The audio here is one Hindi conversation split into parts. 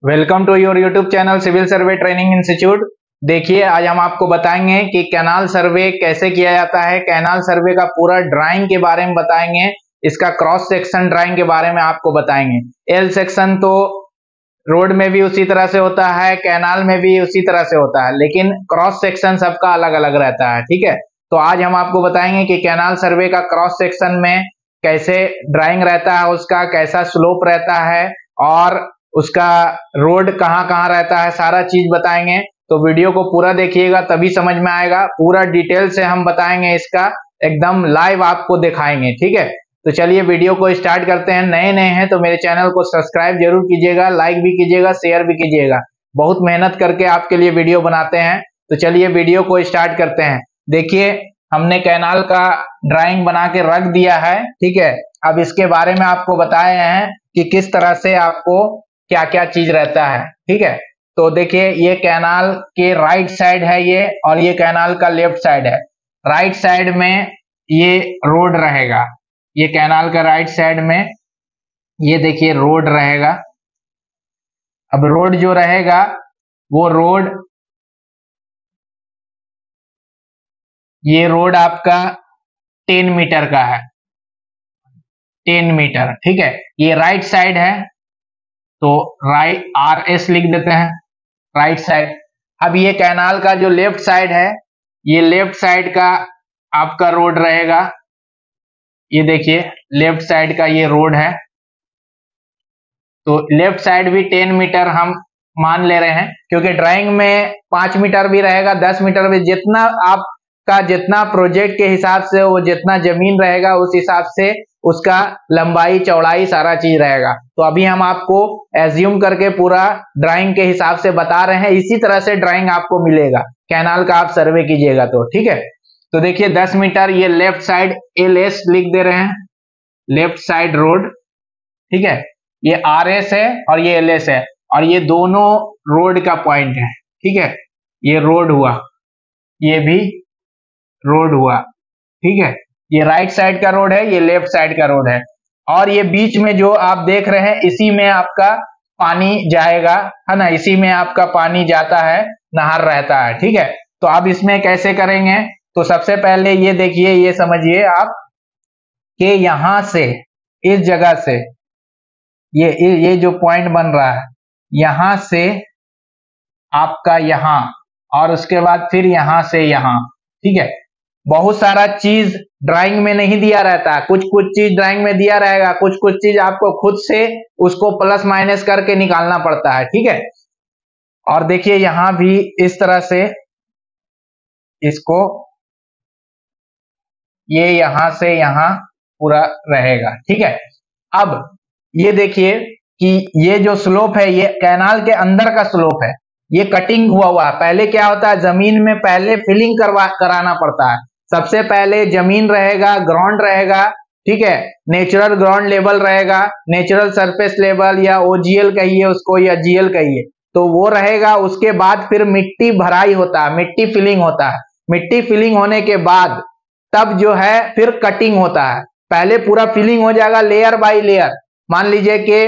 Welcome to your YouTube channel civil survey training institute. देखिए, आज हम आपको बताएंगे कि कैनाल सर्वे कैसे किया जाता है। कैनाल सर्वे का पूरा ड्राइंग के बारे में बताएंगे, इसका क्रॉस सेक्शन ड्राइंग के बारे में आपको बताएंगे। एल सेक्शन तो रोड में भी उसी तरह से होता है, कैनाल में भी उसी तरह से होता है, लेकिन क्रॉस सेक्शन सबका अलग अलग रहता है। ठीक है, तो आज हम आपको बताएंगे कि कैनाल सर्वे का क्रॉस सेक्शन में कैसे ड्राइंग रहता है, उसका कैसा स्लोप रहता है और उसका रोड कहाँ कहाँ रहता है, सारा चीज बताएंगे। तो वीडियो को पूरा देखिएगा, तभी समझ में आएगा। पूरा डिटेल से हम बताएंगे, इसका एकदम लाइव आपको दिखाएंगे। ठीक है, तो चलिए वीडियो को स्टार्ट करते हैं। नए नए हैं तो मेरे चैनल को सब्सक्राइब जरूर कीजिएगा, लाइक भी कीजिएगा, शेयर भी कीजिएगा। बहुत मेहनत करके आपके लिए वीडियो बनाते हैं। तो चलिए वीडियो को स्टार्ट करते हैं। देखिए, हमने कैनाल का ड्राइंग बना के रख दिया है। ठीक है, अब इसके बारे में आपको बताए हैं कि किस तरह से आपको क्या क्या चीज रहता है। ठीक है, तो देखिए, ये कैनाल के राइट साइड है ये, और ये कैनाल का लेफ्ट साइड है। राइट साइड में ये रोड रहेगा, ये कैनाल का राइट साइड में ये देखिए रोड रहेगा। अब रोड जो रहेगा वो रोड, ये रोड आपका 10 मीटर का है, 10 मीटर। ठीक है, ये राइट साइड है तो राइट RS लिख देते हैं, राइट साइड। अब ये कैनाल का जो लेफ्ट साइड है, ये लेफ्ट साइड का आपका रोड रहेगा। ये देखिए लेफ्ट साइड का ये रोड है, तो लेफ्ट साइड भी 10 मीटर हम मान ले रहे हैं, क्योंकि ड्राइंग में 5 मीटर भी रहेगा, 10 मीटर भी, जितना आपका जितना प्रोजेक्ट के हिसाब से वो जितना जमीन रहेगा उस हिसाब से उसका लंबाई चौड़ाई सारा चीज रहेगा। तो अभी हम आपको एज्यूम करके पूरा ड्राइंग के हिसाब से बता रहे हैं। इसी तरह से ड्राइंग आपको मिलेगा कैनाल का, आप सर्वे कीजिएगा तो। ठीक है, तो देखिए 10 मीटर ये लेफ्ट साइड LS लिख दे रहे हैं, लेफ्ट साइड रोड। ठीक है, ये RS है और ये LS है, और ये दोनों रोड का पॉइंट है। ठीक है, ये रोड हुआ, ये भी रोड हुआ। ठीक है, ये राइट साइड का रोड है, ये लेफ्ट साइड का रोड है, और ये बीच में जो आप देख रहे हैं इसी में आपका पानी जाएगा, है ना, इसी में आपका पानी जाता है, नहर रहता है। ठीक है, तो अब इसमें कैसे करेंगे, तो सबसे पहले ये देखिए, ये समझिए आप कि यहां से, इस जगह से, ये जो पॉइंट बन रहा है, यहां से आपका यहां, और उसके बाद फिर यहां से यहां। ठीक है, बहुत सारा चीज ड्राइंग में नहीं दिया रहता है, कुछ कुछ चीज ड्राइंग में दिया रहेगा, कुछ कुछ चीज आपको खुद से उसको प्लस माइनस करके निकालना पड़ता है। ठीक है, और देखिए यहां भी इस तरह से इसको, ये यहां से यहां पूरा रहेगा। ठीक है, अब ये देखिए कि ये जो स्लोप है ये कैनाल के अंदर का स्लोप है, ये कटिंग हुआ है। पहले क्या होता है, जमीन में पहले फिलिंग कराना पड़ता है। सबसे पहले जमीन रहेगा, ग्राउंड रहेगा। ठीक है, नेचुरल ग्राउंड लेवल रहेगा, नेचुरल सरफेस लेवल, या OGL कहिए उसको, या GL कहिए, तो वो रहेगा। उसके बाद फिर मिट्टी भराई होता है, मिट्टी फिलिंग होता है। मिट्टी फिलिंग होने के बाद तब जो है फिर कटिंग होता है। पहले पूरा फिलिंग हो जाएगा लेयर बाय लेयर। मान लीजिए कि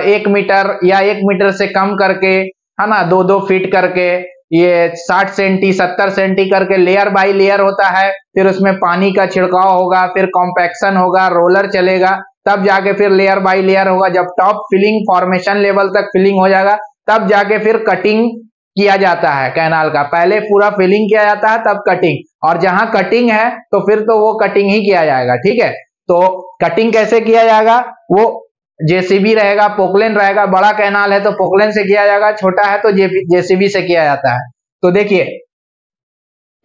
1 मीटर या 1 मीटर से कम करके, है ना, 2-2 फीट करके, ये 60 सेंटी 70 सेंटी करके लेयर बाय लेयर होता है। फिर उसमें पानी का छिड़काव होगा, फिर कॉम्पैक्शन होगा, रोलर चलेगा, तब जाके फिर लेयर बाय लेयर होगा। जब टॉप फिलिंग फॉर्मेशन लेवल तक फिलिंग हो जाएगा, तब जाके फिर कटिंग किया जाता है कैनाल का। पहले पूरा फिलिंग किया जाता है, तब कटिंग, और जहां कटिंग है तो फिर तो वो कटिंग ही किया जाएगा। ठीक है, तो कटिंग कैसे किया जाएगा, वो JCB रहेगा, पोकलेन रहेगा। बड़ा कैनाल है तो पोकलेन से किया जाएगा, छोटा है तो JCB से किया जाता है। तो देखिए,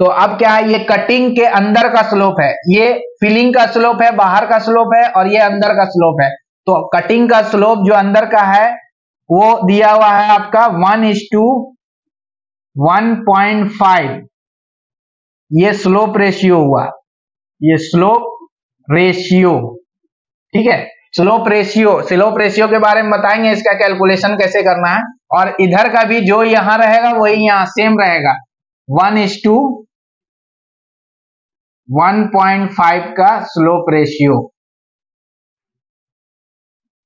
तो अब क्या है, ये कटिंग के अंदर का स्लोप है, ये फिलिंग का स्लोप है, बाहर का स्लोप है, और ये अंदर का स्लोप है। तो कटिंग का स्लोप जो अंदर का है वो दिया हुआ है आपका 1:1.5, ये स्लोप रेशियो हुआ, ये स्लोप रेशियो। ठीक है, स्लोप रेशियो के बारे में बताएंगे, इसका कैलकुलेशन कैसे करना है। और इधर का भी जो यहां रहेगा वही यहां सेम रहेगा, 1:1.5 का स्लोप रेशियो।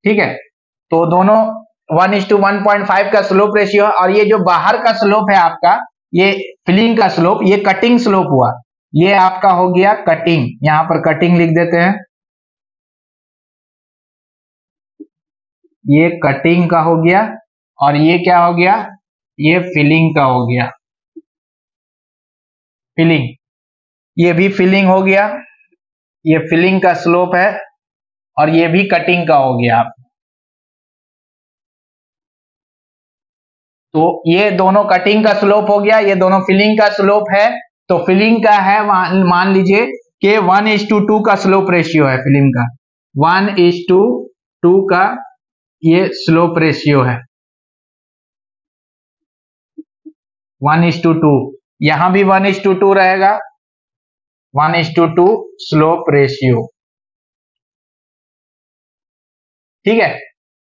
ठीक है, तो दोनों 1:1.5 का स्लोप रेशियो है, और ये जो बाहर का स्लोप है आपका, ये फिलिंग का स्लोप, ये कटिंग स्लोप हुआ, ये आपका हो गया कटिंग, यहां पर कटिंग लिख देते हैं, ये कटिंग का हो गया, और ये क्या हो गया, ये फिलिंग का हो गया, फिलिंग, ये भी फिलिंग हो गया, ये फिलिंग का स्लोप है, और ये भी कटिंग का हो गया। तो ये दोनों कटिंग का स्लोप हो गया, ये दोनों फिलिंग का स्लोप है। तो फिलिंग का है, मान लीजिए कि 1:2 का स्लोप रेशियो है फिलिंग का, 1:2 का ये स्लोप रेशियो है, 1:2, यहां भी 1:2 रहेगा, 1:2 स्लोप रेशियो, ठीक है।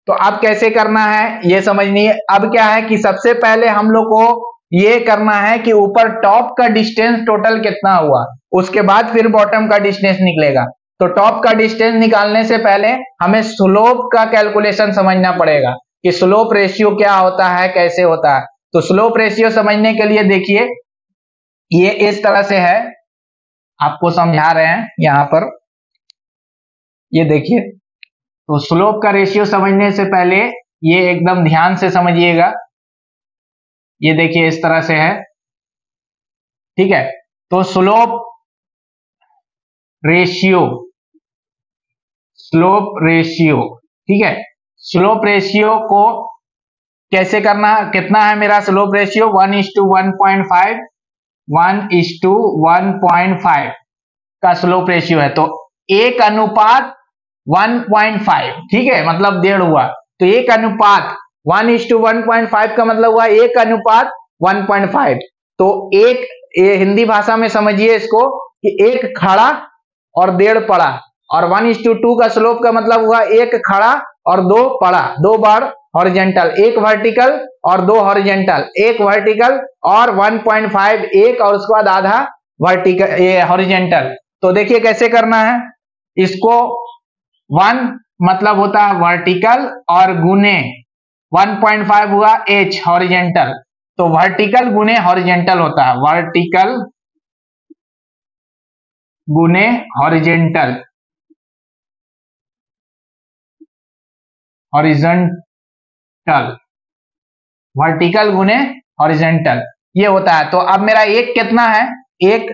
तो अब कैसे करना है ये समझनी है। अब क्या है कि सबसे पहले हम लोग को ये करना है कि ऊपर टॉप का डिस्टेंस टोटल कितना हुआ, उसके बाद फिर बॉटम का डिस्टेंस निकलेगा। तो टॉप का डिस्टेंस निकालने से पहले हमें स्लोप का कैलकुलेशन समझना पड़ेगा कि स्लोप रेशियो क्या होता है, कैसे होता है। तो स्लोप रेशियो समझने के लिए देखिए, ये इस तरह से है, आपको समझा रहे हैं यहां पर, ये देखिए। तो स्लोप का रेशियो समझने से पहले ये एकदम ध्यान से समझिएगा, ये देखिए इस तरह से है, ठीक है। तो स्लोप रेशियो, स्लोप रेशियो, ठीक है, स्लोप रेशियो को कैसे करना, कितना है मेरा स्लोप रेशियो, 1:1.5, 1:1.5 का स्लोप रेशियो है। तो 1:1.5, ठीक है, मतलब 1.5 हुआ। तो 1:1.5 का मतलब हुआ 1:1.5। तो एक, ये हिंदी भाषा में समझिए इसको कि एक खड़ा और 1.5 पड़ा, और 1:2 का स्लोप का मतलब हुआ एक खड़ा और 2 पड़ा, 2 बार हॉरिजेंटल, एक वर्टिकल और 2 हॉरिजेंटल, एक वर्टिकल और 1.5 एक, और उसके बाद आधा वर्टिकल, ये हॉरिजेंटल। तो देखिए कैसे करना है इसको, 1 मतलब होता है वर्टिकल और गुने 1.5 हुआ h हॉरिजेंटल, तो वर्टिकल गुने हॉरिजेंटल होता है, वर्टिकल गुने हॉरिजेंटल, हॉरिजेंटल, वर्टिकल गुने हॉरिजेंटल, ये होता है। तो अब मेरा एक कितना है, एक,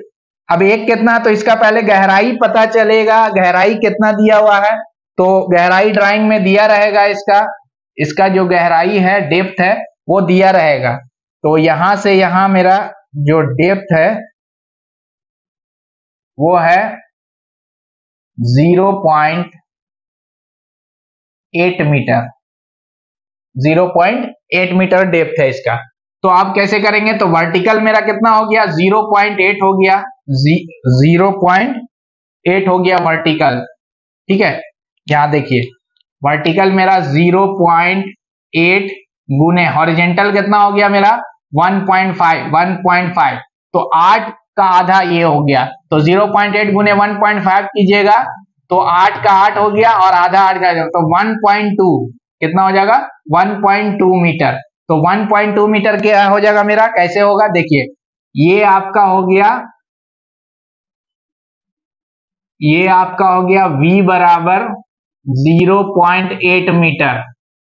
अब एक कितना है, तो इसका पहले गहराई पता चलेगा, गहराई कितना दिया हुआ है। तो गहराई ड्राइंग में दिया रहेगा, इसका जो गहराई है, डेप्थ है, वो दिया रहेगा। तो यहां से यहां मेरा जो डेप्थ है वो है 0.8 मीटर, 0.8 मीटर डेप्थ है इसका। तो आप कैसे करेंगे, तो वर्टिकल मेरा कितना हो गया, 0.8 हो गया, 0.8 हो गया वर्टिकल, ठीक है। यहां देखिए वर्टिकल मेरा 0.8 गुने हॉरिजेंटल कितना हो गया मेरा 1.5, तो 8 का आधा ये हो गया। तो 0.8 गुने 1.5 कीजिएगा तो 8 का 8 हो गया, और आधा 8 का, तो 1.2 कितना हो जाएगा, 1.2 मीटर। तो 1.2 मीटर क्या हो जाएगा मेरा, कैसे होगा देखिए, ये आपका हो गया, ये आपका हो गया v बराबर 0.8 मीटर।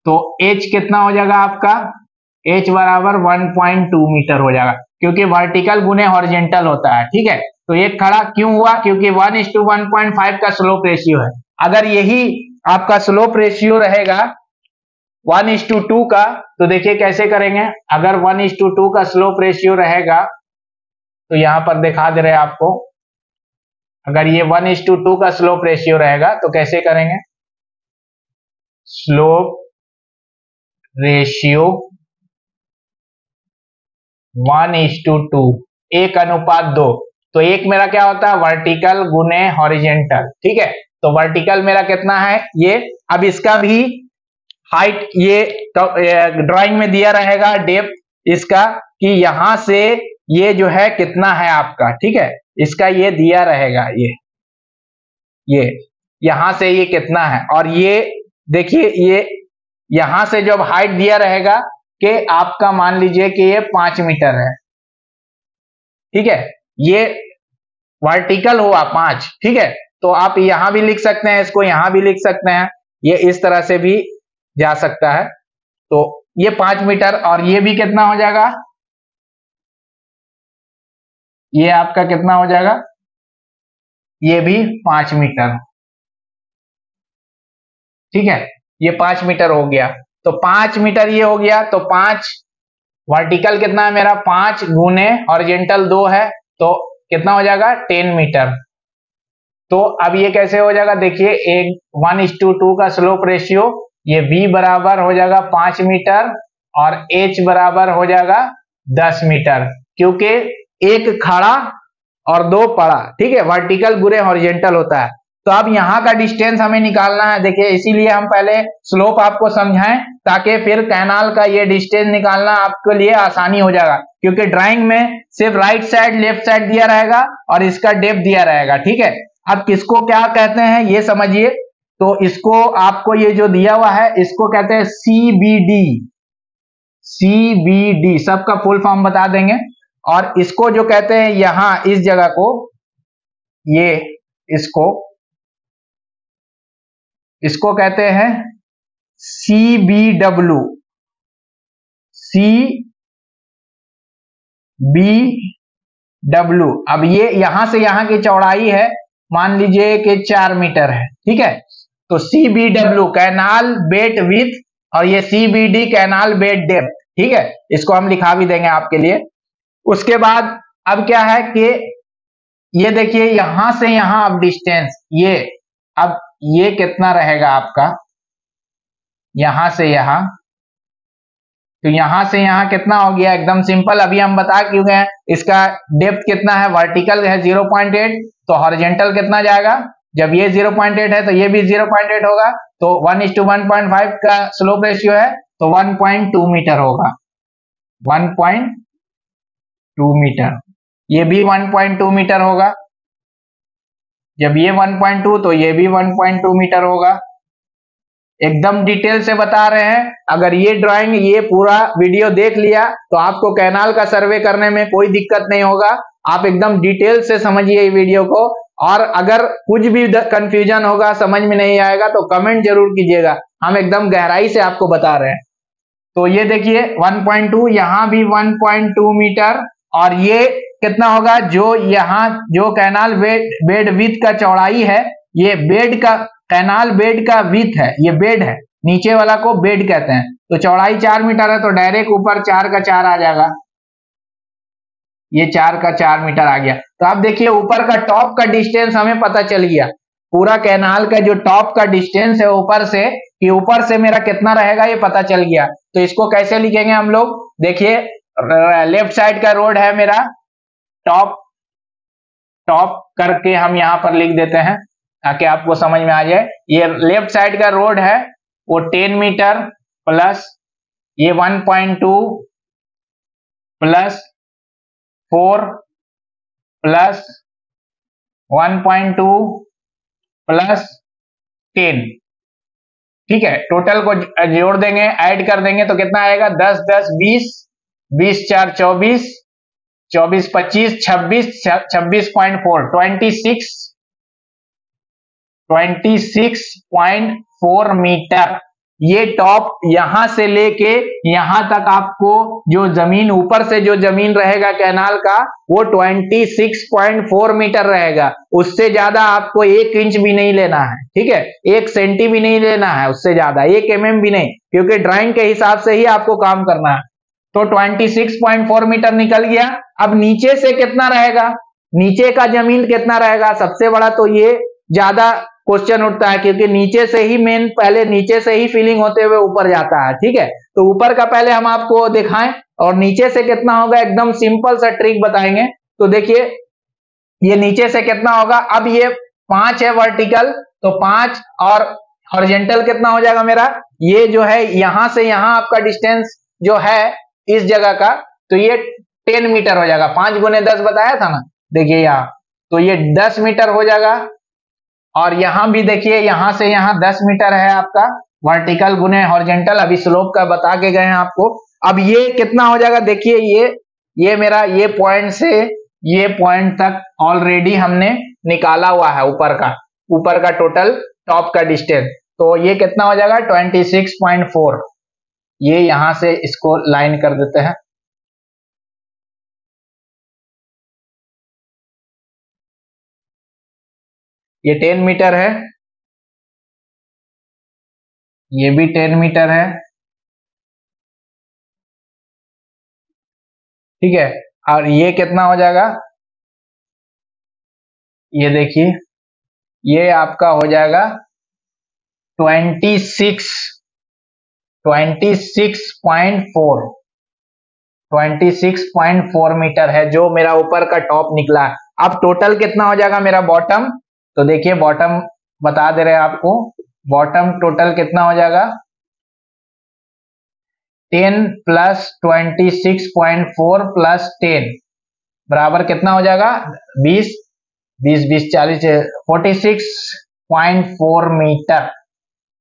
तो h कितना हो जाएगा आपका, h बराबर 1.2 मीटर हो जाएगा, क्योंकि वर्टिकल गुने हॉरिजेंटल होता है, ठीक है। तो ये खड़ा क्यों हुआ, क्योंकि 1:1.5 का स्लोप रेशियो है। अगर यही आपका स्लोप रेशियो रहेगा 1:2 का, तो देखिए कैसे करेंगे, अगर 1:2 का स्लोप रेशियो रहेगा, तो यहां पर दिखा दे रहे हैं आपको, अगर ये 1:2 का स्लोप रेशियो रहेगा तो कैसे करेंगे, स्लोप रेशियो 1:2, 1:2, तो एक मेरा क्या होता है, वर्टिकल गुने हॉरिजेंटल, ठीक है। तो वर्टिकल मेरा कितना है ये, अब इसका भी हाइट ये ड्राइंग में दिया रहेगा, डेप्थ इसका, कि यहां से ये जो है कितना है आपका, ठीक है, इसका ये दिया रहेगा, ये यहां से ये कितना है, और ये देखिए ये यहां से जब हाइट दिया रहेगा कि आपका मान लीजिए कि ये 5 मीटर है, ठीक है, ये वर्टिकल हुआ 5, ठीक है, तो आप यहां भी लिख सकते हैं, इसको यहां भी लिख सकते हैं, ये इस तरह से भी जा सकता है। तो ये 5 मीटर और ये भी कितना हो जाएगा, ये आपका कितना हो जाएगा, ये भी 5 मीटर, ठीक है, ये 5 मीटर हो गया। तो 5 मीटर ये हो गया, तो 5 वर्टिकल कितना है मेरा, 5 गुने हॉरिजॉन्टल 2 है, तो कितना हो जाएगा 10 मीटर। तो अब ये कैसे हो जाएगा, देखिए एक 1:2 का स्लोप रेशियो, ये v बराबर हो जाएगा 5 मीटर और h बराबर हो जाएगा 10 मीटर, क्योंकि एक खड़ा और 2 पड़ा, ठीक है, वर्टिकल गुने हॉरिजॉन्टल होता है। तो अब यहाँ का डिस्टेंस हमें निकालना है, देखिए इसीलिए हम पहले स्लोप आपको समझाएं ताकि फिर कैनाल का ये डिस्टेंस निकालना आपके लिए आसानी हो जाएगा, क्योंकि ड्राइंग में सिर्फ राइट साइड लेफ्ट साइड दिया रहेगा और इसका डेप्थ दिया रहेगा, ठीक है। अब किसको क्या कहते हैं ये समझिए, तो इसको आपको ये जो दिया हुआ है इसको कहते हैं CBD, CBD सबका फुल फॉर्म बता देंगे। और इसको जो कहते हैं यहां इस जगह को, ये इसको कहते हैं CBW, CBW। अब ये यहां से यहां की चौड़ाई है, मान लीजिए कि 4 मीटर है, ठीक है, तो CBW कैनाल बेड विड्थ और ये CBD कैनाल बेड डेप्थ, ठीक है, इसको हम लिखा भी देंगे आपके लिए। उसके बाद अब क्या है कि ये देखिए यहां से यहां अब डिस्टेंस, ये अब ये कितना रहेगा आपका, यहां से यहां, तो यहां से यहां कितना हो गया, एकदम सिंपल, अभी हम बता क्यों गए, इसका डेप्थ कितना है, वर्टिकल है 0.8, तो हॉरिजॉन्टल कितना जाएगा, जब ये 0.8 है तो ये भी 0.8 होगा, तो 1:1.5 का स्लोप रेशियो है, तो 1.2 मीटर होगा, 1.2 मीटर, ये भी 1.2 मीटर होगा, जब ये 1.2 तो ये भी 1.2 मीटर होगा। एकदम डिटेल से बता रहे हैं, अगर ये ड्राइंग ये पूरा वीडियो देख लिया तो आपको कैनाल का सर्वे करने में कोई दिक्कत नहीं होगा, आप एकदम डिटेल से समझिए ये वीडियो को, और अगर कुछ भी कंफ्यूजन होगा, समझ में नहीं आएगा तो कमेंट जरूर कीजिएगा, हम एकदम गहराई से आपको बता रहे हैं। तो ये देखिए 1.2, यहां भी 1.2 मीटर, और ये कितना होगा, जो यहाँ जो कैनाल बेड विड्थ का चौड़ाई है, ये बेड का कैनाल बेड का विड्थ है, ये बेड है, नीचे वाला को बेड कहते हैं, तो चौड़ाई 4 मीटर है, तो डायरेक्ट ऊपर 4 का 4 आ जाएगा, ये 4 का 4 मीटर आ गया। तो आप देखिए ऊपर का टॉप का डिस्टेंस हमें पता चल गया, पूरा कैनाल का जो टॉप का डिस्टेंस है ऊपर से, कि ऊपर से मेरा कितना रहेगा ये पता चल गया। तो इसको कैसे लिखेंगे हम लोग, देखिए लेफ्ट साइड का रोड है मेरा, टॉप करके हम यहां पर लिख देते हैं ताकि आपको समझ में आ जाए। ये लेफ्ट साइड का रोड है वो 10 मीटर प्लस ये 1.2 प्लस 4 प्लस 1.2 प्लस 10, ठीक है, टोटल को जोड़ देंगे, ऐड कर देंगे तो कितना आएगा, 10 10 20, 20 4 24, 24 25 26, 26.4, 26.4 मीटर। ये टॉप यहां से लेके यहां तक आपको जो जमीन ऊपर से जो जमीन रहेगा कैनाल का वो 26.4 मीटर रहेगा, उससे ज्यादा आपको 1 इंच भी नहीं लेना है, ठीक है, 1 सेंटी भी नहीं लेना है, उससे ज्यादा 1 mm भी नहीं, क्योंकि ड्राइंग के हिसाब से ही आपको काम करना है। तो 26.4 मीटर निकल गया। अब नीचे से कितना रहेगा, नीचे का जमीन कितना रहेगा, सबसे बड़ा तो ये ज्यादा क्वेश्चन उठता है, क्योंकि नीचे से ही मेन, पहले नीचे से ही फीलिंग होते हुए ऊपर जाता है, ठीक है, तो ऊपर का पहले हम आपको दिखाएं और नीचे से कितना होगा एकदम सिंपल सा ट्रिक बताएंगे। तो देखिए ये नीचे से कितना होगा, अब ये 5 है वर्टिकल, तो 5 और हॉरिजॉन्टल कितना हो जाएगा मेरा, ये जो है यहां से यहां आपका डिस्टेंस जो है इस जगह का, तो ये 10 मीटर हो जाएगा, 5 गुने 10 बताया था ना, देखिए यहां, तो ये 10 मीटर हो जाएगा। और यहां भी देखिए यहां से यहां 10 मीटर है आपका, वर्टिकल गुने हॉरिजॉन्टल, अभी स्लोप का बता के गए हैं आपको। अब ये कितना हो जाएगा, देखिए ये मेरा ये पॉइंट से ये पॉइंट तक ऑलरेडी हमने निकाला हुआ है ऊपर का टोटल टॉप का डिस्टेंस। तो ये कितना हो जाएगा 26.4। ये यहां से इसको लाइन कर देते हैं। ये 10 मीटर है, ये भी 10 मीटर है, ठीक है। और ये कितना हो जाएगा, ये देखिए ये आपका हो जाएगा 26.4 मीटर है जो मेरा ऊपर का टॉप निकला है। अब टोटल कितना हो जाएगा मेरा बॉटम, तो देखिए बॉटम बता दे रहे हैं आपको, बॉटम टोटल कितना हो जाएगा 10 प्लस 26.4 प्लस 10 बराबर कितना हो जाएगा 20 40 46.4 मीटर।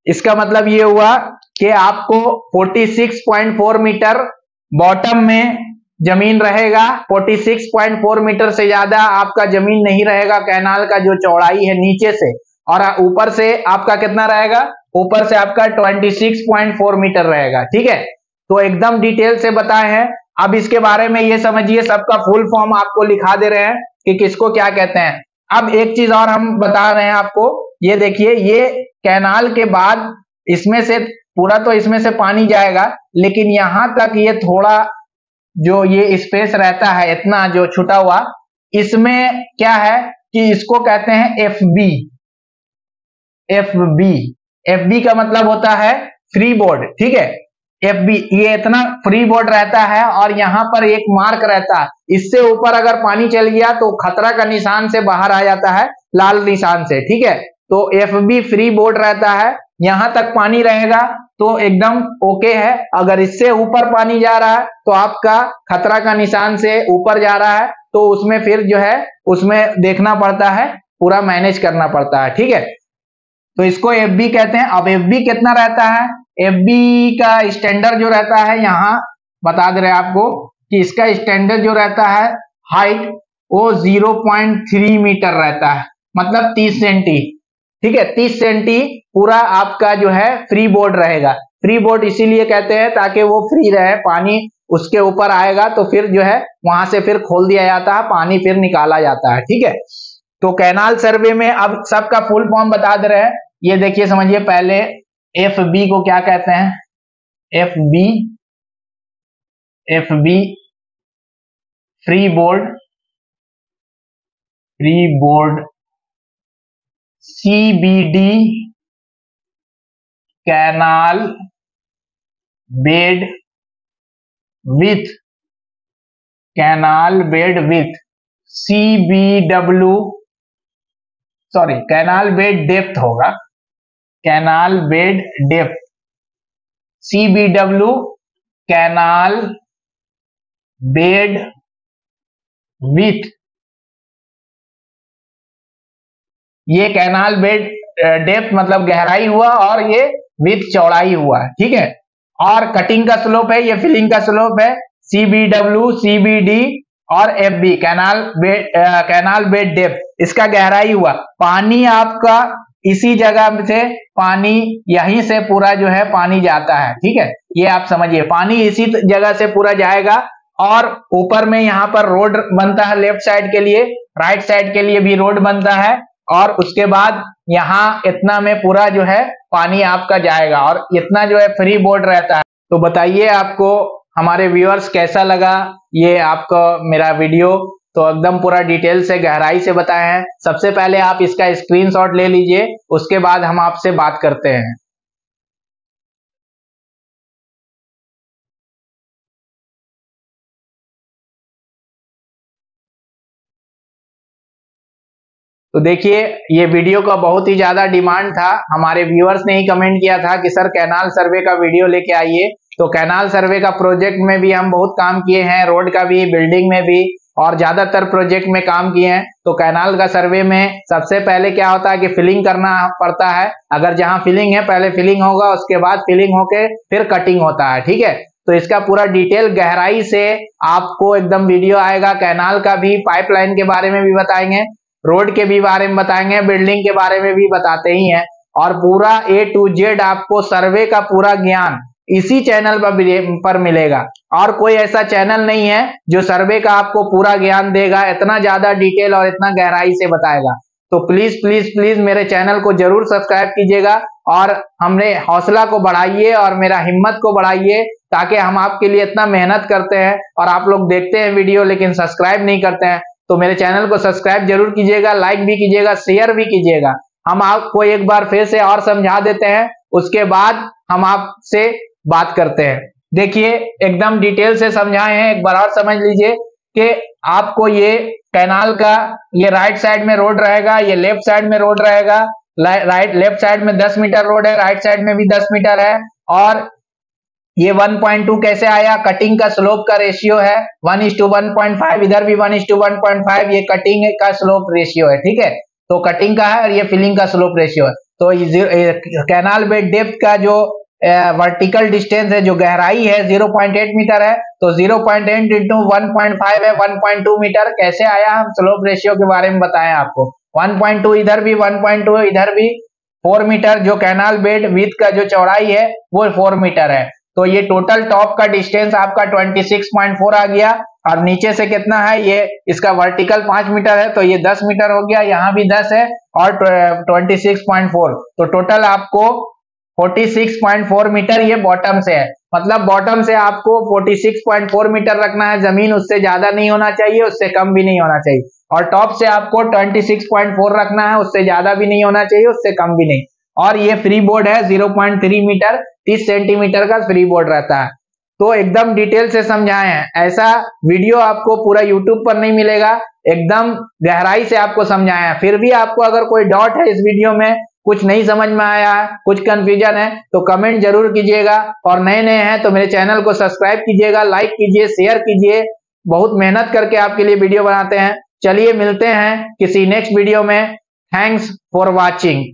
इसका मतलब ये हुआ कि आपको 46.4 मीटर बॉटम में जमीन रहेगा, 46.4 मीटर से ज्यादा आपका जमीन नहीं रहेगा कैनाल का जो चौड़ाई है नीचे से, और ऊपर से आपका कितना रहेगा, ऊपर से आपका 26.4 मीटर रहेगा, ठीक है। तो एकदम डिटेल से बताए हैं। अब इसके बारे में ये समझिए, सबका फुल फॉर्म आपको लिखा दे रहे हैं कि किसको क्या कहते हैं। अब एक चीज और हम बता रहे हैं आपको, ये देखिए ये कैनाल के बाद इसमें से पूरा तो इसमें से पानी जाएगा, लेकिन यहां तक ये थोड़ा जो ये स्पेस रहता है इतना जो छुटा हुआ, इसमें क्या है कि इसको कहते हैं FB। FB का मतलब होता है फ्री बोर्ड, ठीक है। FB ये इतना फ्री बोर्ड रहता है और यहां पर एक मार्क रहता है, इससे ऊपर अगर पानी चल गया तो खतरा का निशान से बाहर आ जाता है, लाल निशान से, ठीक है। तो FB फ्री बोर्ड रहता है, यहां तक पानी रहेगा तो एकदम ओके है। अगर इससे ऊपर पानी जा रहा है तो आपका खतरा का निशान से ऊपर जा रहा है, तो उसमें फिर जो है उसमें देखना पड़ता है, पूरा मैनेज करना पड़ता है, ठीक है। तो इसको FB कहते हैं। अब FB कितना रहता है, FB का स्टैंडर्ड जो रहता है, यहां बता दे रहे हैं आपको कि इसका स्टैंडर्ड जो रहता है हाइट वो 0.3 मीटर रहता है, मतलब 30 सेंटी, ठीक है। 30 सेंटी पूरा आपका जो है फ्री बोर्ड रहेगा। फ्री बोर्ड इसीलिए कहते हैं ताकि वो फ्री रहे, पानी उसके ऊपर आएगा तो फिर जो है वहां से फिर खोल दिया जाता है, पानी फिर निकाला जाता है, ठीक है। तो कैनाल सर्वे में अब सबका फुल फॉर्म बता दे रहे हैं, ये देखिए समझिए। पहले FB को क्या कहते हैं, FB free board. CBD canal bed width, CBW sorry canal bed depth होगा, canal bed depth, CBW canal bed width, ये कैनाल बेड डेप्थ मतलब गहराई हुआ और ये विथ चौड़ाई हुआ, ठीक है। और कटिंग का स्लोप है, ये फिलिंग का स्लोप है, CBW CBD और FB कैनाल बेड डेप्थ, इसका गहराई हुआ। पानी आपका इसी जगह से पानी यहीं से पूरा जो है पानी जाता है, ठीक है। ये आप समझिए, पानी इसी जगह से पूरा जाएगा और ऊपर में यहाँ पर रोड बनता है, लेफ्ट साइड के लिए, राइट साइड के लिए भी रोड बनता है, और उसके बाद यहाँ इतना में पूरा जो है पानी आपका जाएगा, और इतना जो है फ्री बोर्ड रहता है। तो बताइए आपको हमारे व्यूअर्स कैसा लगा ये आपका मेरा वीडियो। तो एकदम पूरा डिटेल से गहराई से बताए हैं। सबसे पहले आप इसका स्क्रीनशॉट ले लीजिए, उसके बाद हम आपसे बात करते हैं। तो देखिए ये वीडियो का बहुत ही ज्यादा डिमांड था, हमारे व्यूअर्स ने ही कमेंट किया था कि सर कैनाल सर्वे का वीडियो लेके आइए। तो कैनाल सर्वे का प्रोजेक्ट में भी हम बहुत काम किए हैं, रोड का भी, बिल्डिंग में भी, और ज्यादातर प्रोजेक्ट में काम किए हैं। तो कैनाल का सर्वे में सबसे पहले क्या होता है कि फिलिंग करना पड़ता है। अगर जहां फिलिंग है पहले फिलिंग होगा, उसके बाद फिलिंग होके फिर कटिंग होता है, ठीक है। तो इसका पूरा डिटेल गहराई से आपको एकदम वीडियो आएगा। कैनाल का भी, पाइपलाइन के बारे में भी बताएंगे, रोड के भी बारे में बताएंगे, बिल्डिंग के बारे में भी बताते ही हैं। और पूरा A to Z आपको सर्वे का पूरा ज्ञान इसी चैनल पर मिलेगा। और कोई ऐसा चैनल नहीं है जो सर्वे का आपको पूरा ज्ञान देगा, इतना ज्यादा डिटेल और इतना गहराई से बताएगा। तो प्लीज प्लीज प्लीज मेरे चैनल को जरूर सब्सक्राइब कीजिएगा और हमने हौसला को बढ़ाइए और मेरा हिम्मत को बढ़ाइए, ताकि हम आपके लिए इतना मेहनत करते हैं और आप लोग देखते हैं वीडियो लेकिन सब्सक्राइब नहीं करते हैं। तो मेरे चैनल को सब्सक्राइब जरूर कीजिएगा, लाइक भी कीजिएगा, शेयर भी कीजिएगा। हम आपको एक बार फिर से और समझा देते हैं, उसके बाद हम आपसे बात करते हैं। देखिए एकदम डिटेल से समझाए हैं, एक बार और समझ लीजिए कि आपको ये कैनाल का, ये राइट साइड में रोड रहेगा, ये लेफ्ट साइड में रोड रहेगा। लेफ्ट साइड में 10 मीटर रोड है, राइट साइड में भी 10 मीटर है। और ये 1.2 कैसे आया? कटिंग का स्लोप का रेशियो है 1:1.5, इधर भी 1:1.5, ये कटिंग का स्लोप रेशियो है, ठीक है। तो कटिंग का है और ये फिलिंग का स्लोप रेशियो है। तो कैनाल बेड डेप्थ का जो वर्टिकल डिस्टेंस है, जो गहराई है 0.8 मीटर है, तो 0.8 इंटू 1.5 है 1.2 मीटर। कैसे आया? हम स्लोप रेशियो के बारे में बताएं आपको। 1.2 इधर भी, 1.2 इधर भी, 4 मीटर जो कैनाल बेड विड्थ का जो चौड़ाई है वो 4 मीटर है। तो ये टोटल टॉप का डिस्टेंस आपका 26.4 आ गया। और नीचे से कितना है? ये इसका वर्टिकल 5 मीटर है, तो ये 10 मीटर हो गया, यहाँ भी 10 है और 26.4, तो टोटल आपको 46.4 मीटर ये बॉटम से है। मतलब बॉटम से आपको 46.4 मीटर रखना है जमीन, उससे ज्यादा नहीं होना चाहिए, उससे कम भी नहीं होना चाहिए। और टॉप से आपको 26.4 रखना है, उससे ज्यादा भी नहीं होना चाहिए, उससे कम भी नहीं। और ये फ्री बोर्ड है 0.3 मीटर, 30 सेंटीमीटर का फ्री बोर्ड रहता है। तो एकदम डिटेल से समझाए हैं, ऐसा वीडियो आपको पूरा यूट्यूब पर नहीं मिलेगा, एकदम गहराई से आपको समझाया है। फिर भी आपको अगर कोई डाउट है इस वीडियो में, कुछ नहीं समझ में आया है, कुछ कंफ्यूजन है, तो कमेंट जरूर कीजिएगा। और नए नए हैं तो मेरे चैनल को सब्सक्राइब कीजिएगा, लाइक कीजिए, शेयर कीजिए। बहुत मेहनत करके आपके लिए वीडियो बनाते हैं। चलिए मिलते हैं किसी नेक्स्ट वीडियो में। Thanks for watching.